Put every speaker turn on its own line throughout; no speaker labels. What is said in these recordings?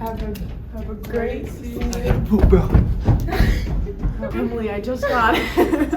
Have a great season.
I gotta poop, bro.
Emily, I just got it.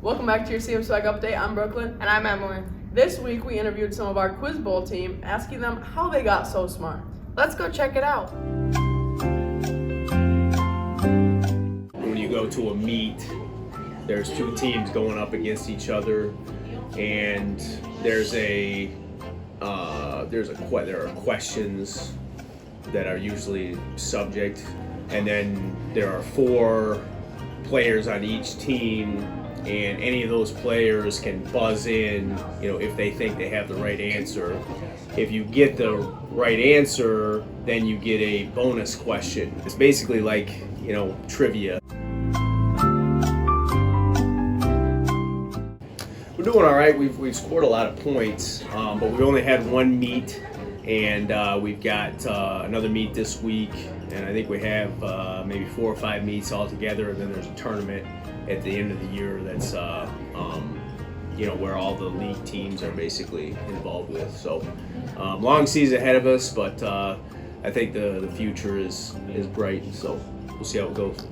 Welcome back to your CM Swag Update. I'm Brooklyn.
And I'm Emily.
This week we interviewed some of our Quizbowl team, asking them how they got so smart.
Let's go check it out.
When you go to a meet, there's two teams going up against each other, and there are questions that are usually subject, and then there are 4 players on each team, and any of those players can buzz in, if they think they have the right answer. If you get the right answer, then you get a bonus question. It's basically like, trivia. We're doing all right. We've scored a lot of points, but we only had one meet, and we've got another meet this week, and I think we have maybe 4 or 5 meets all together, and then there's a tournament at the end of the year that's where all the league teams are basically involved with. So long season ahead of us, but I think the future is bright, so we'll see how it goes.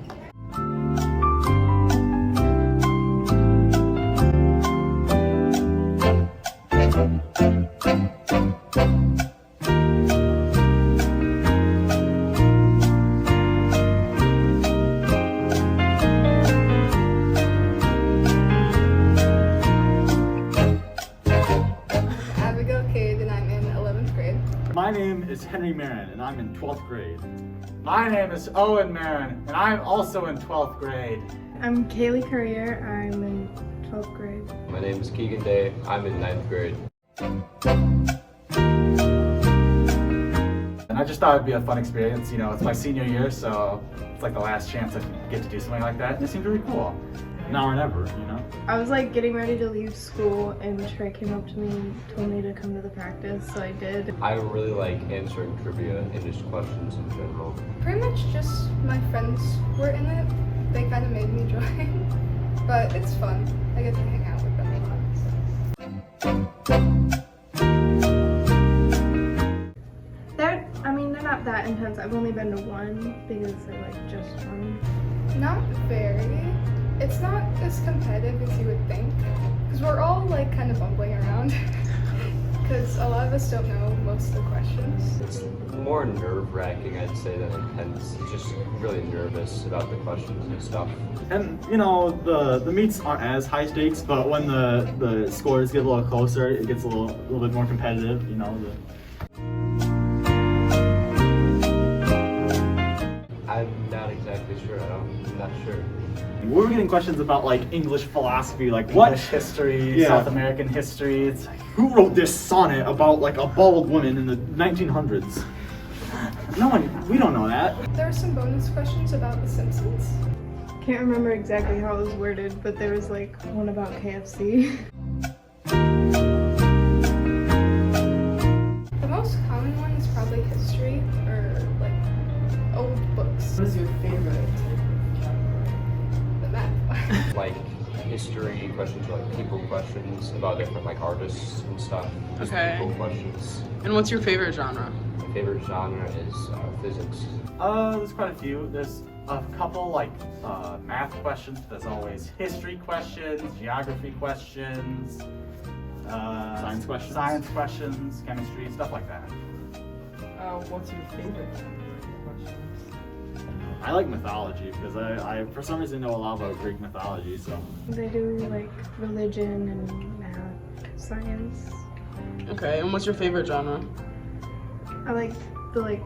My name is Henry Marin, and I'm in 12th grade. My name is Owen Marin, and I'm also in 12th grade.
I'm Kaylee Courier, I'm in 12th grade.
My name is Keegan Day, I'm in 9th grade.
And I just thought it'd be a fun experience. It's my senior year, so it's like the last chance I get to do something like that, and it seemed really cool. Now or never,
I was like getting ready to leave school, and Trey came up to me and told me to come to the practice, so I did.
I really like answering trivia and just questions in general.
Pretty much just my friends were in it. They kind of made me join, but it's fun. I get to hang out with them a lot.
They're not that intense. I've only been to one because they're like just fun.
Not very. It's not as competitive as you would think, because we're all like kind of bumbling around, because a lot of us don't know most of the questions.
It's more nerve-wracking, I'd say, than intense. It's just really nervous about the questions and stuff.
And the meets aren't as high stakes, but when the scores get a little closer, it gets a little bit more competitive.
I'm not exactly sure. I'm not sure.
We were getting questions about like English philosophy, like what English history, South American history. It's like, who wrote this sonnet about like a bald woman in the 1900s? We don't know that.
There were some bonus questions about The Simpsons.
Can't remember exactly how it was worded, but there was like one about KFC.
The most common one is probably history or like old books.
What is your favorite?
The math.
Like history questions or like people questions about different like artists and stuff. Just people questions.
And what's your favorite genre?
My favorite genre is physics.
There's quite a few. There's a couple like math questions. There's always history questions, geography questions. Science questions, chemistry, stuff like that.
What's your favorite questions?
I like mythology because I for some reason know a lot about Greek mythology. So
They do like religion and math, science.
Okay, and what's your favorite genre?
I like the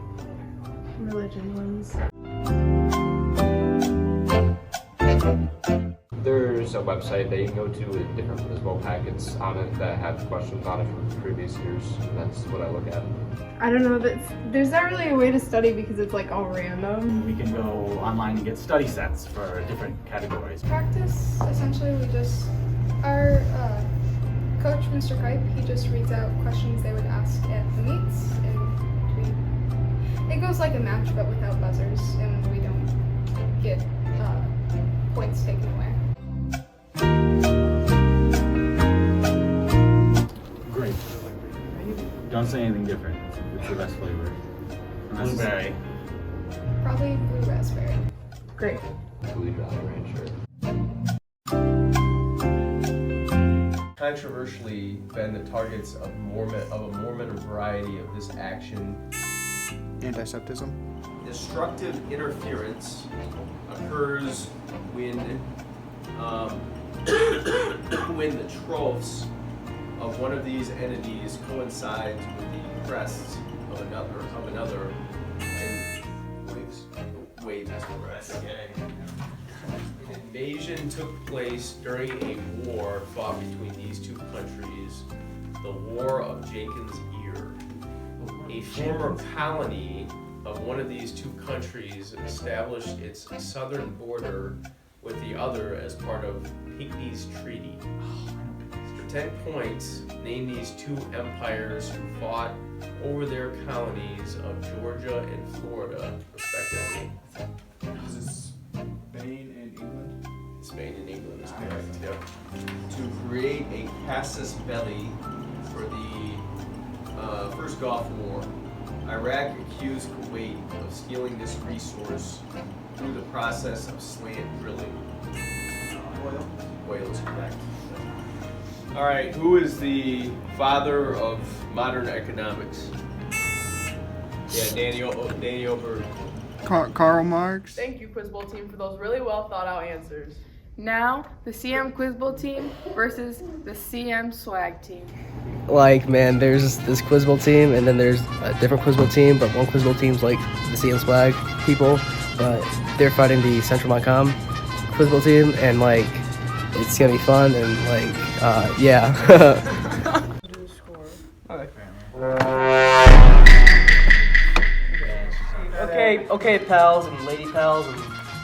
religion ones.
There's a website that you can go to with different Quizbowl packets on it that have questions on it from previous years. That's what I look at.
I don't know, there's not really a way to study because it's like all random.
we can go online and get study sets for different categories.
Practice, essentially, our coach, Mr. Kipe, he just reads out questions they would ask at the meets, and it goes like a match but without buzzers, and we don't get points taken away.
Great. Don't say anything different. It's the best flavor. Blueberry.
Probably blue raspberry.
Great.
Blue Jolly Rancher.
Controversially been the targets of a more variety of this action.
Antiseptism.
Destructive interference occurs when when the trophs of one of these entities coincides with the crests of another and waves is correct. Okay. An invasion took place during a war fought between these two countries, the War of Jenkins' Ear. A former colony of one of these two countries established its southern border with the other as part of Pinckney's Treaty. For 10 points, name these two empires who fought over their colonies of Georgia and Florida, respectively.
Is this Spain and England?
Spain and England is correct, yep. To create a casus belli for the First Gulf War, Iraq accused Kuwait of stealing this resource through the process of slant drilling. Oil is correct. All right, who is the father of modern economics? Yeah, Danny Oberg.
Karl Marx.
Thank you, Quizbowl team, for those really well thought out answers.
Now, the CM Quizbowl team versus the CM Swag team.
Like, man, there's this Quizbowl team, and then there's a different Quizbowl team, but one Quizbowl team's like the CM Swag people, but they're fighting the Central Montcalm Quizbowl team, and like, it's gonna be fun, and like, yeah. Okay, pals and lady pals and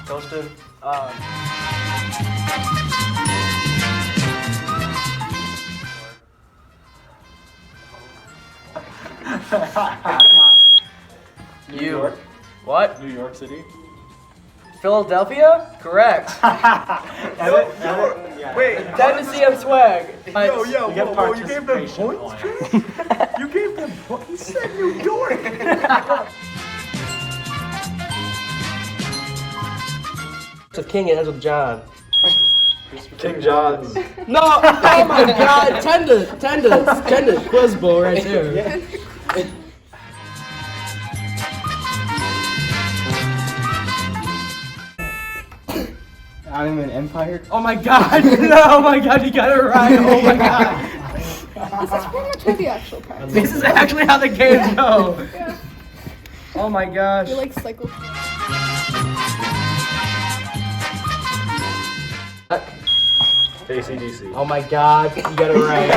Ghostin.
New York.
What?
New York City.
Philadelphia? Correct.
Wait,
Time to see him swag.
whoa, you gave them points, Trey? You gave them points? You said New York!
With King, it ends with John.
King John's.
No! Oh my god! Tenda Quizbowl right there.
Ottoman Empire.
Oh my god! No! Oh my god! You got it right! Oh my god!
This is pretty much how the actual part.
This is actually how the games go.
Yeah.
Oh my gosh!
We like cycle.
ACDC.
Oh my god! You got it right.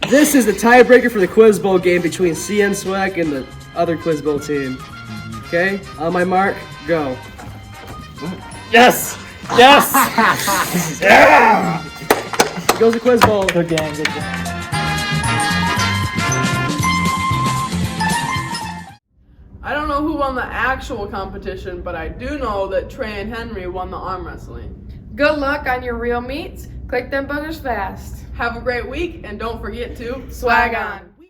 This is the tiebreaker for the Quizbowl game between CM Swag and the other Quizbowl team. Okay, on my mark, go. Yes! Yes! Yeah! Goes the Quizbowl.
Good game, good game.
I don't know who won the actual competition, but I do know that Trey and Henry won the arm wrestling.
Good luck on your real meets. Click them buzzers fast.
Have a great week, and don't forget to swag on.